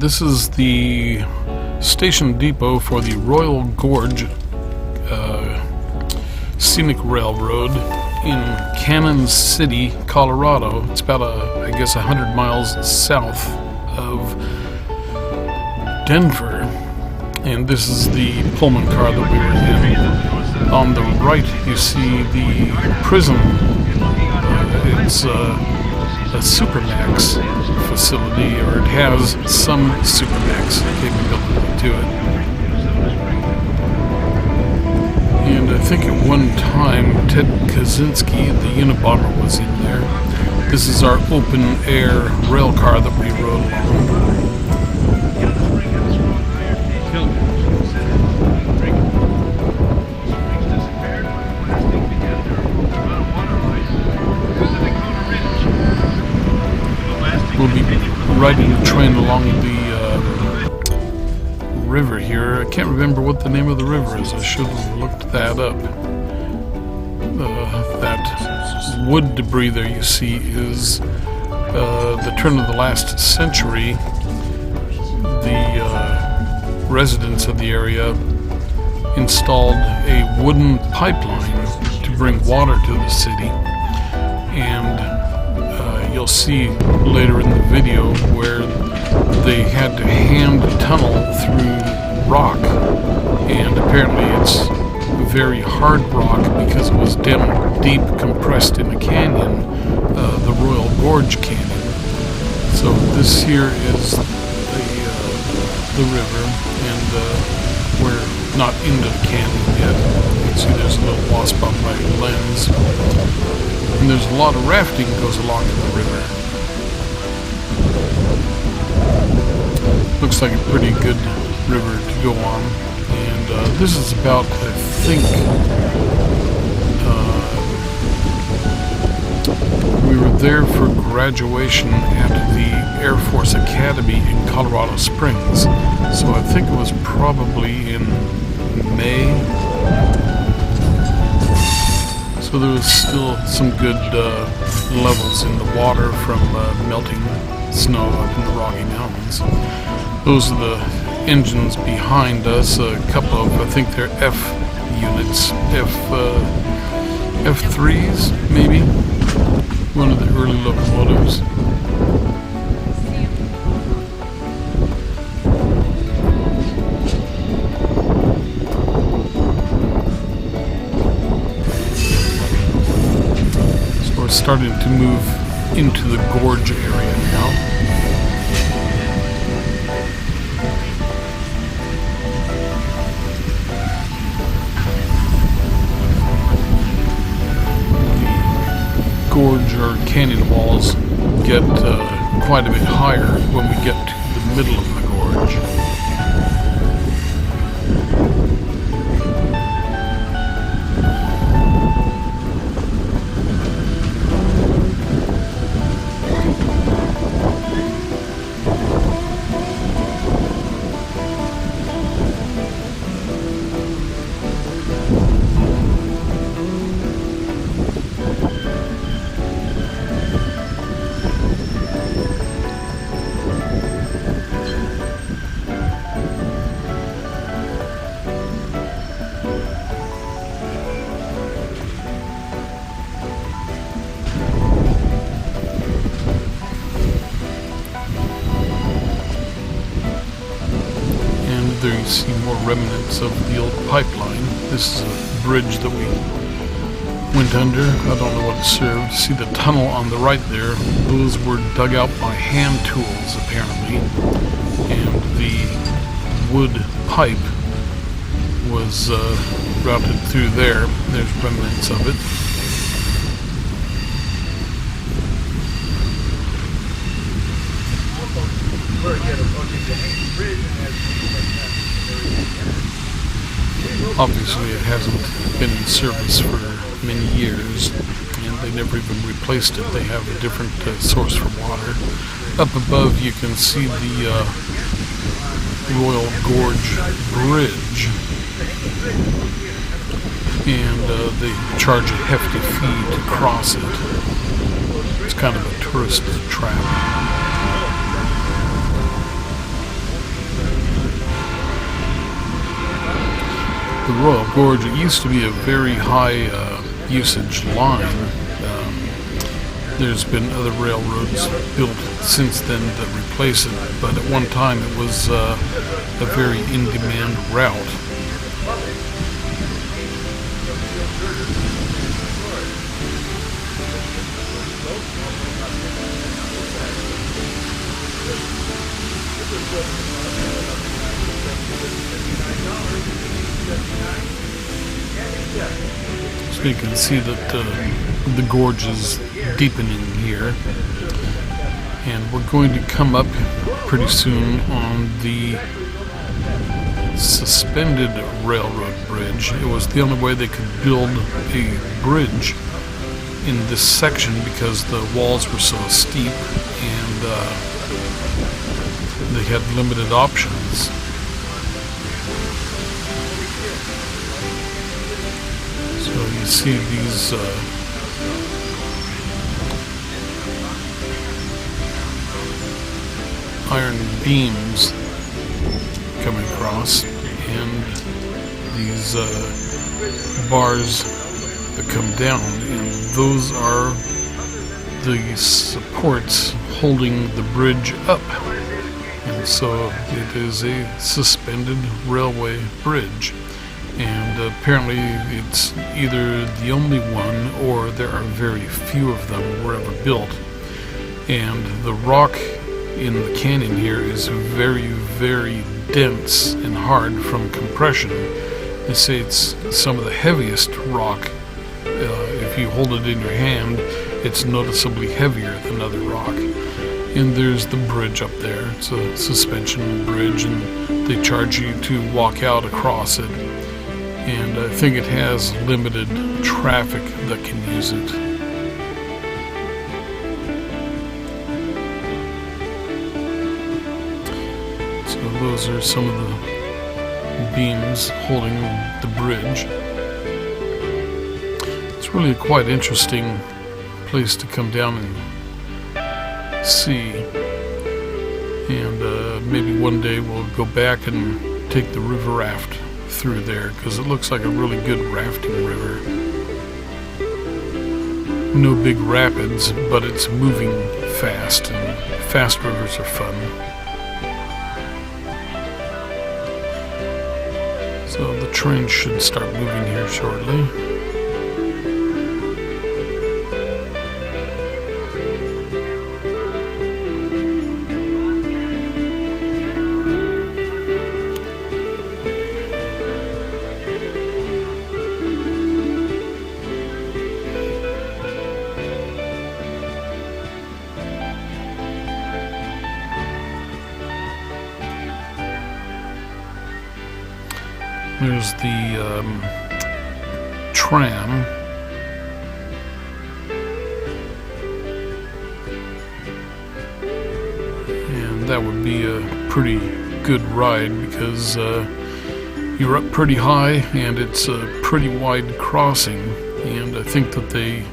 This is the station depot for the Royal Gorge Scenic Railroad in Canon City, Colorado. It's about, I guess, 100 miles south of Denver. And this is the Pullman car that we were in. On the right, you see the prison. It's a Supermax facility, or it has some Supermax capability to it. And I think at one time Ted Kaczynski, the Unabomber, was in there. This is our open air rail car that we rode along. We'll be riding the train along the river here. I can't remember what the name of the river is. I should have looked that up. That wood debris there you see is the turn of the last century. The residents of the area installed a wooden pipeline to bring water to the city, and you'll see later in the video where they had to hand tunnel through rock, and apparently it's very hard rock because it was deep compressed in a canyon, the Royal Gorge Canyon. So this here is the river, and we're not into the canyon yet. You can see there's a little wasp on my lens. And there's a lot of rafting goes along in the river. Looks like a pretty good river to go on. And this is about, I think, we were there for graduation at the Air Force Academy in Colorado Springs. So I think it was probably in May. So there was still some good levels in the water from melting snow up in the Rocky Mountains. Those are the engines behind us, a couple of, I think they're F units, F3s maybe, one of the early locomotives. Starting to move into the gorge area now. The gorge or canyon walls get quite a bit higher when we get to the middle of the gorge. There you see more remnants of the old pipeline. This is a bridge that we went under. I don't know what it served. See the tunnel on the right there? Those were dug out by hand tools, apparently. And the wood pipe was routed through there. There's remnants of it. Obviously it hasn't been in service for many years, and they never even replaced it. They have a different source for water. Up above you can see the Royal Gorge Bridge, and they charge a hefty fee to cross it. It's kind of a tourist trap. the Royal Gorge, it used to be a very high usage line. There's been other railroads built since then that replace it, but at one time it was a very in-demand route. So you can see that the gorge is deepening here, and we're going to come up pretty soon on the suspended railroad bridge. It was the only way they could build a bridge in this section because the walls were so steep and they had limited options. So you see these iron beams coming across, and these bars that come down, and those are the supports holding the bridge up. And so it is a suspended railway bridge, and apparently it's either the only one or there are very few of them were ever built. And the rock in the canyon here is very, very dense and hard from compression. They say it's some of the heaviest rock. If you hold it in your hand, it's noticeably heavier than other rock. And there's the bridge up there. It's a suspension bridge, and they charge you to walk out across it. And I think it has limited traffic that can use it. So those are some of the beams holding the bridge. It's really a quite interesting place to come down and see. And maybe one day we'll go back and take the river raft through there, because it looks like a really good rafting river. No big rapids, but it's moving fast, and fast rivers are fun. So the train should start moving here shortly. There's the tram. And that would be a pretty good ride because you're up pretty high and it's a pretty wide crossing. And I think that they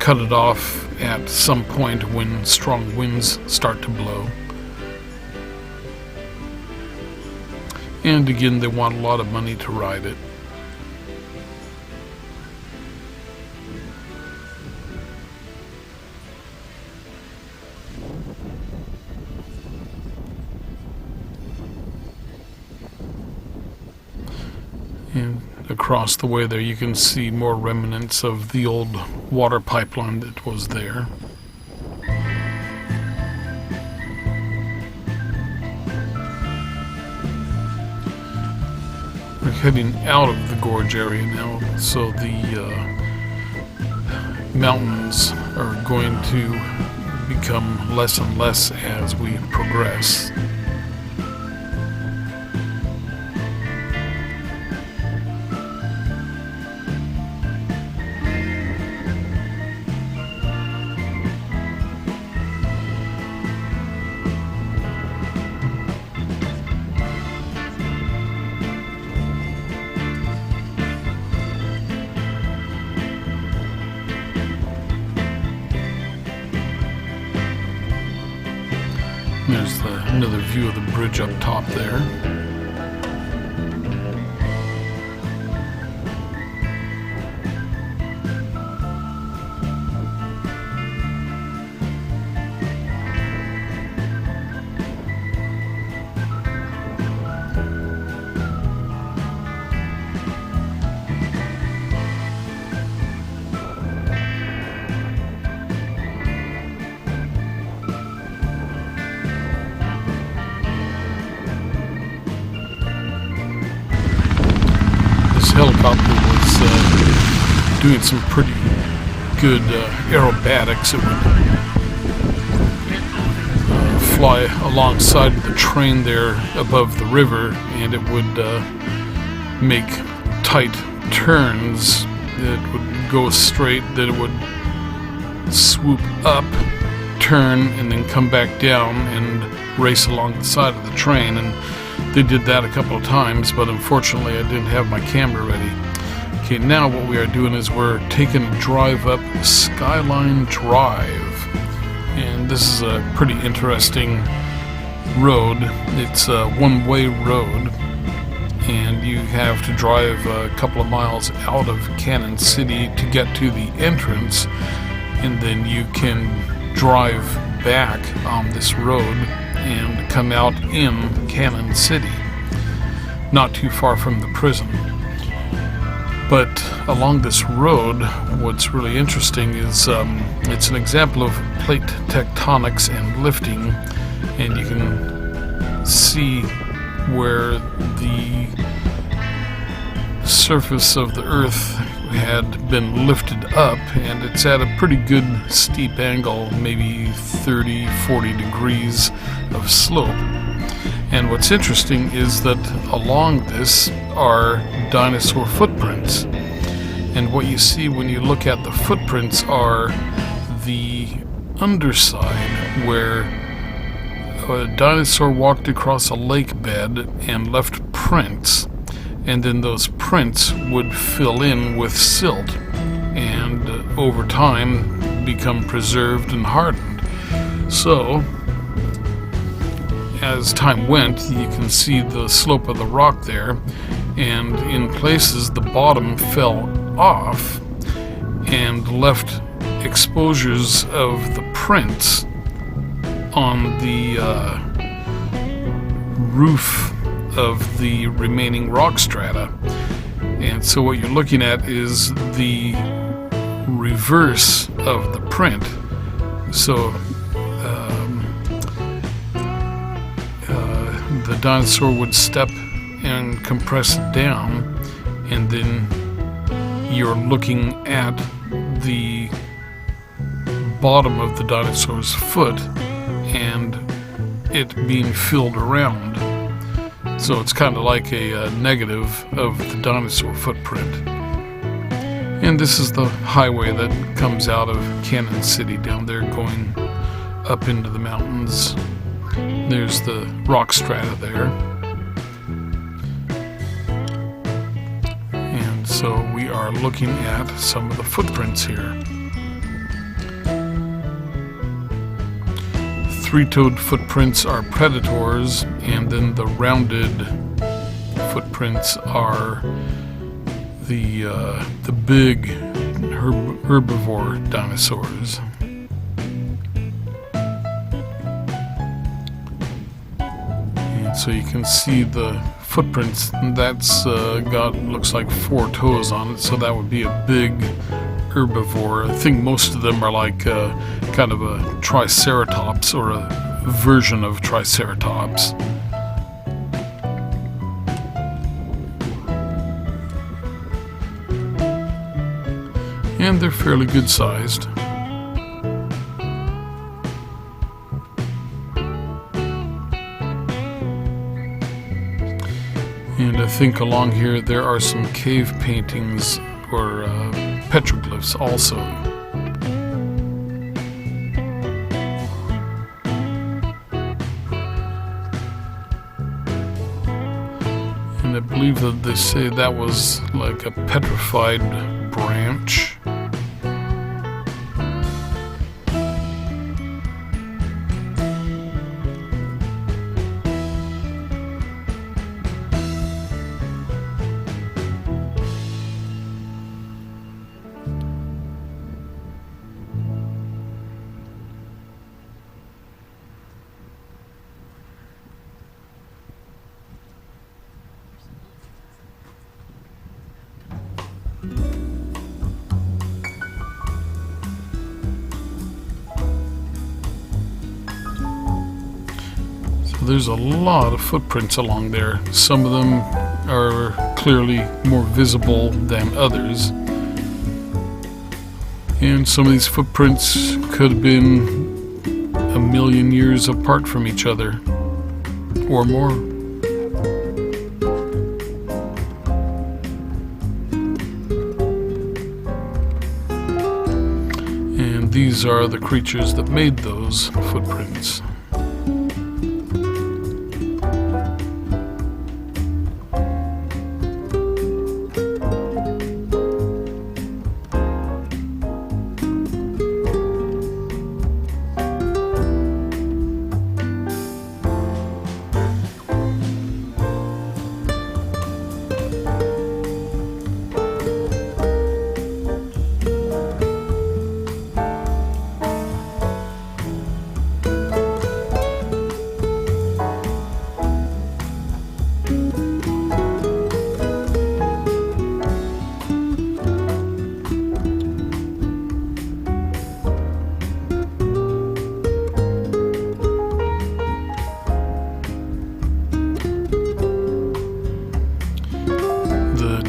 cut it off at some point when strong winds start to blow. And again, they want a lot of money to ride it. And across the way there you can see more remnants of the old water pipeline that was there. We're heading out of the gorge area now, so the mountains are going to become less and less as we progress. There's another view of the bridge up top there. helicopter was doing some pretty good aerobatics. It would fly alongside the train there above the river, and it would make tight turns. It would go straight, then it would swoop up, turn, and then come back down and race along the side of the train. And they did that a couple of times, but unfortunately I didn't have my camera ready. Okay, now what we are doing is we're taking a drive up Skyline Drive, and this is a pretty interesting road. It's a one-way road, and you have to drive a couple of miles out of Canon City to get to the entrance, and then you can drive back on this road and come out in Canon City, not too far from the prison. But along this road, what's really interesting is it's an example of plate tectonics and lifting, and you can see where the surface of the earth had been lifted up, and it's at a pretty good steep angle, maybe 30-40 degrees of slope. And what's interesting is that along this are dinosaur footprints, and what you see when you look at the footprints are the underside where a dinosaur walked across a lake bed and left prints, and then those prints would fill in with silt and over time become preserved and hardened. So as time went, you can see the slope of the rock there, and in places the bottom fell off and left exposures of the prints on the roof of the remaining rock strata. And so what you're looking at is the reverse of the print. So the dinosaur would step and compress it down, and then you're looking at the bottom of the dinosaur's foot and it being filled around. So it's kind of like a negative of the dinosaur footprint. And this is the highway that comes out of Canon City down there going up into the mountains. There's the rock strata there. And so we are looking at some of the footprints here. Three-toed footprints are predators, and then the rounded footprints are the big herbivore dinosaurs. And so you can see the footprints. That's looks like 4 toes on it, so that would be a big herbivore. I think most of them are like kind of a triceratops or a version of triceratops. And they're fairly good sized. And I think along here there are some cave paintings or petroglyphs also. And I believe that they say that was like a petrified branch. there's a lot of footprints along there. Some of them are clearly more visible than others. And some of these footprints could have been a million years apart from each other, or more. And these are the creatures that made those footprints.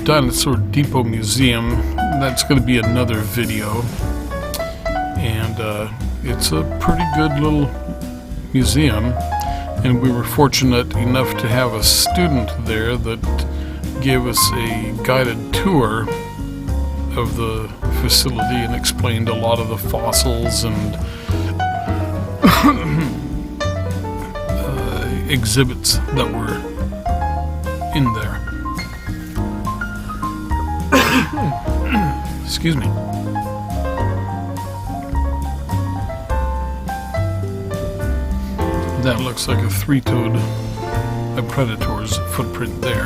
Dinosaur Depot Museum, that's going to be another video, and it's a pretty good little museum, and we were fortunate enough to have a student there that gave us a guided tour of the facility and explained a lot of the fossils and exhibits that were in there. Excuse me. That looks like a three-toed, a predator's footprint there.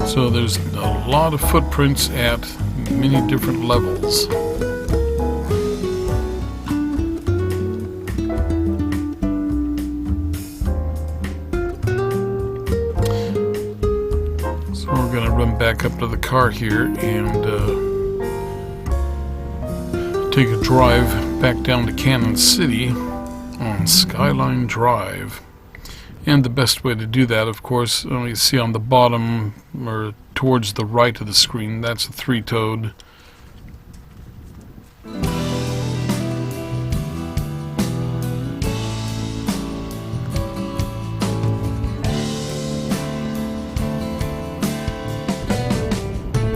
So there's a lot of footprints at many different levels. Back up to the car here and take a drive back down to Canon City on Skyline Drive. And the best way to do that, of course, you see on the bottom or towards the right of the screen, that's a three-toed.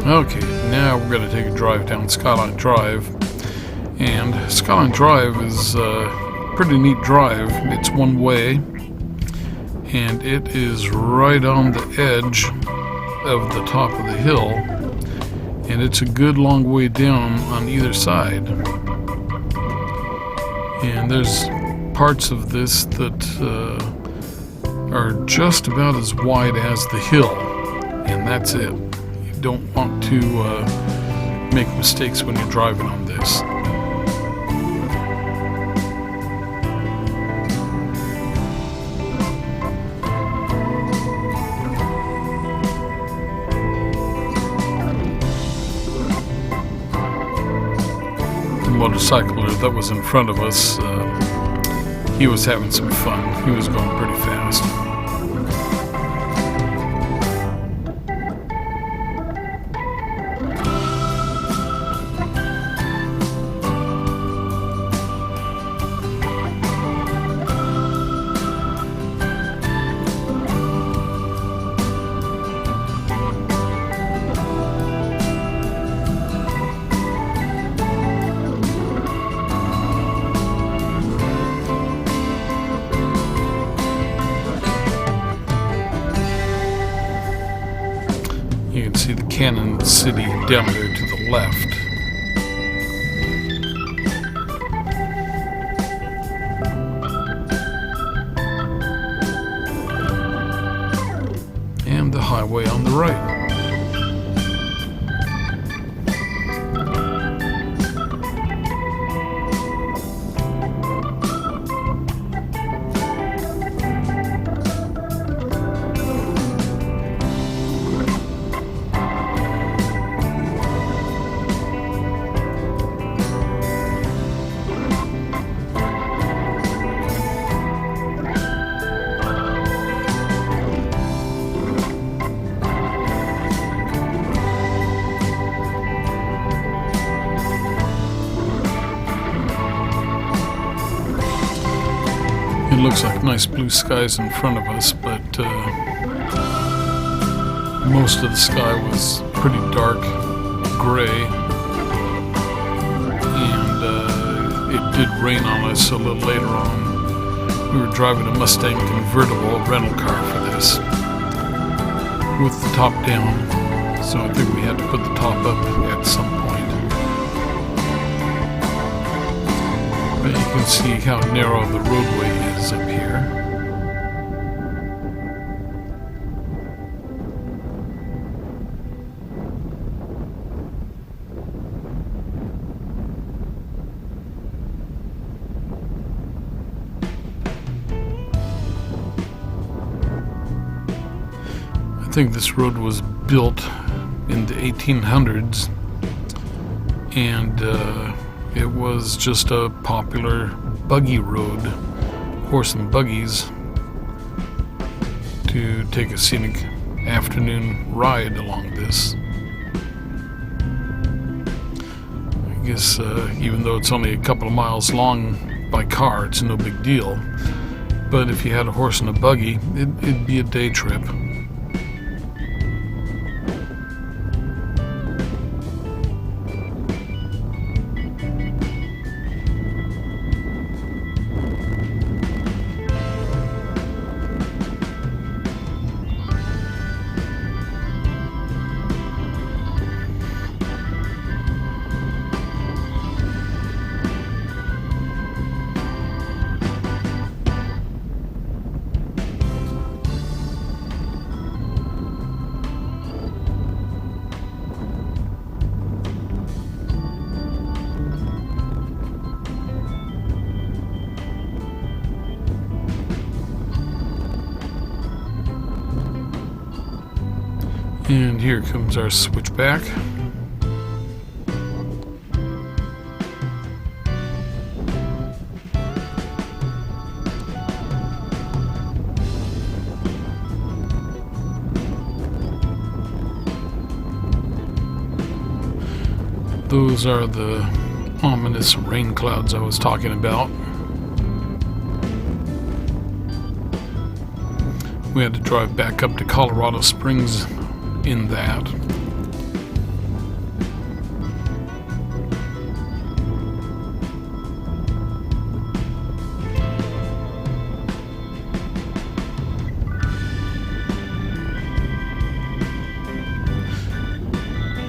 Okay, now we're going to take a drive down Skyline Drive, and Skyline Drive is a pretty neat drive. It's one way, and it is right on the edge of the top of the hill, and it's a good long way down on either side. And there's parts of this that are just about as wide as the hill, and that's it. Don't want to make mistakes when you're driving on this. The motorcycler that was in front of us, he was having some fun. He was going pretty fast. You can see the Canon City down there to the left. And the highway on the right. looks like nice blue skies in front of us, but most of the sky was pretty dark gray, and it did rain on us a little later on. We were driving a Mustang convertible rental car for this, with the top down, so I think we had to put the top up at some point. But you can see how narrow the roadway is up here. I think this road was built in the 1800s, and it was just a popular buggy road, horse and buggies, to take a scenic afternoon ride along this. I guess even though it's only a couple of miles long by car, it's no big deal. But if you had a horse and a buggy, it'd be a day trip. And here comes our switchback. Those are the ominous rain clouds I was talking about. We had to drive back up to Colorado Springs in that.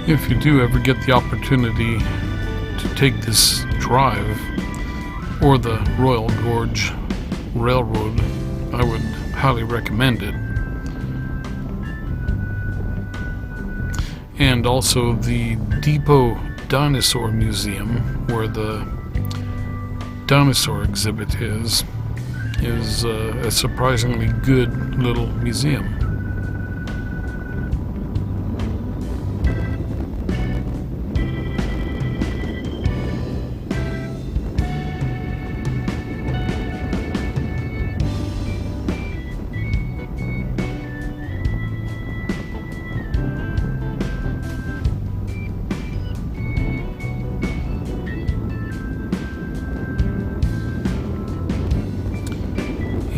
If you do ever get the opportunity to take this drive or the Royal Gorge Railroad, I would highly recommend it. And also the Depot Dinosaur Museum, where the dinosaur exhibit is a surprisingly good little museum.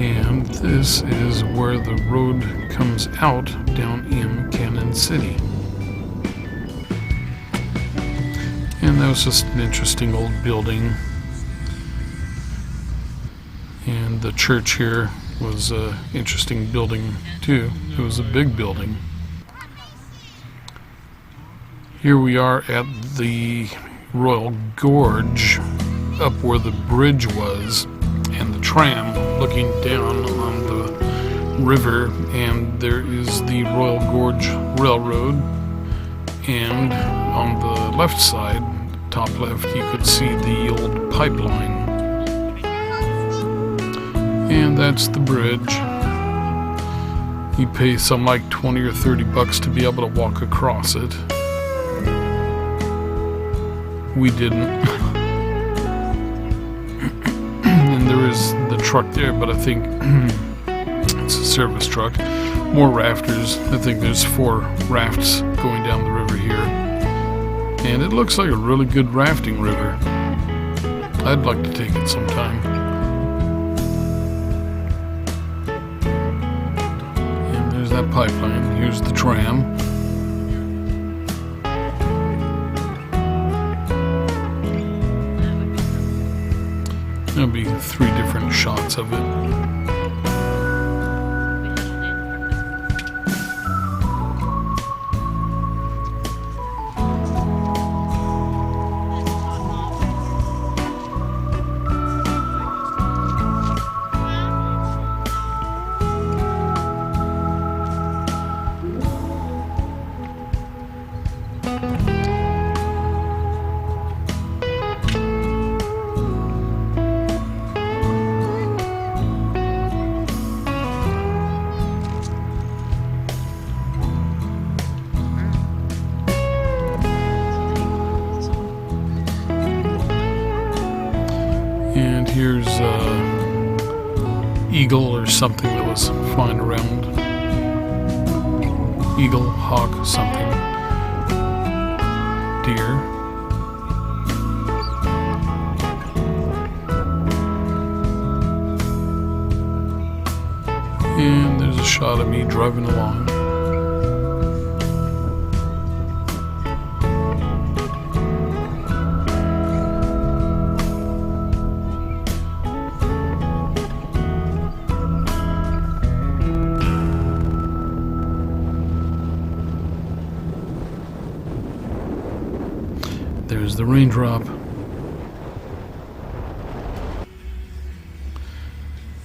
And this is where the road comes out down in Canon City. And that was just an interesting old building. And the church here was an interesting building too. It was a big building. Here we are at the Royal Gorge, up where the bridge was, and the tram looking down on the river, and there is the Royal Gorge Railroad, and on the left side, top left, you could see the old pipeline, and that's the bridge. You pay something like 20 or 30 bucks to be able to walk across it. We didn't. There is the truck there, but I think it's a service truck. More rafters. I think there's 4 rafts going down the river here. And it looks like a really good rafting river. I'd like to take it sometime. there's that pipeline. Here's the tram. There'll be 3 different shots of it. And here's eagle or something that was flying around. Eagle, hawk, something. Deer. And there's a shot of me driving along. There's the raindrop.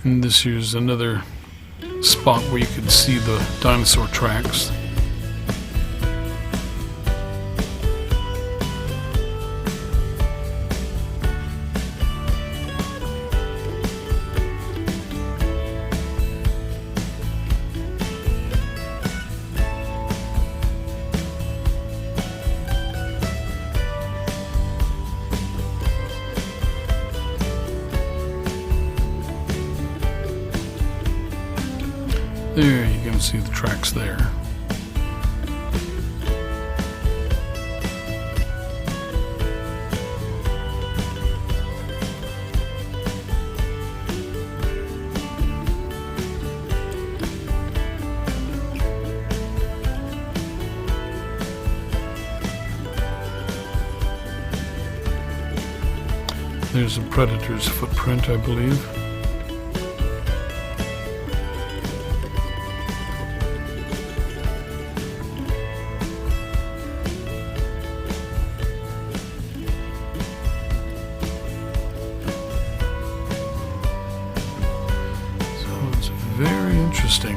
And this here's another spot where you can see the dinosaur tracks. There, you can see the tracks there. There's a predator's footprint, I believe. Very interesting.